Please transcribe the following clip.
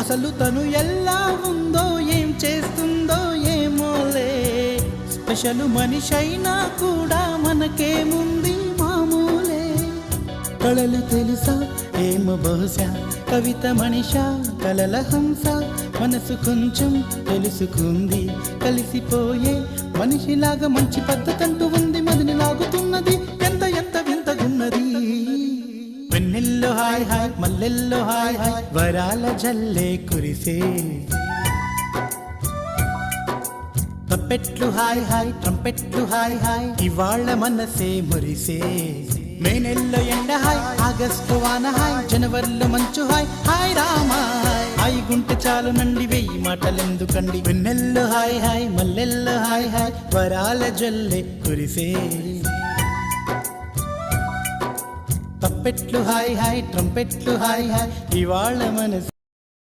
అసలు తను ఎలా ఉందో ఏం చేస్తుందో ఏమోలే, స్పెషల్ మనిషైనా కూడా మనకేముంది మామూలే. కళలు తెలుసా ఏమో బహుశా, కవిత మనిషా కలల హంస, మనసు కొంచెం తెలుసుకుంది కలిసిపోయే మనిషిలాగా, మంచి పద్ధతంటూ ఉంది మదిని లాగుతున్నది, ఎంత ఎంత వింతగున్నది. వెన్నెల్లో హాయ్ హాయ్ మల్లెల్లో హాయ్ హాయ్, వరాల జల్లే కురిసే. తప్పెట్లు హాయ్ హాయ్ ట్రంపెట్లు హాయ్ హాయ్, ఇవాళ్ళ మనసే మురిసే. మే నెలలో ఎండ హాయ్, ఆగస్టు వాన హాయ్, జనవరిలో మంచు హాయ్, హాయ్ రామా హాయ్ గుంటె చాలు నండి వెయ్యి మాటలెందుకండి. వెన్నెల్లో హాయ్ హాయ్ మల్లెల్లో హాయ్ హాయ్, వరాల జల్లే కురిసే. తప్పెట్లు హాయ్ హాయ్ ట్రంపెట్లు హాయ్ హాయ్, ఇవాళ్ళ మనసు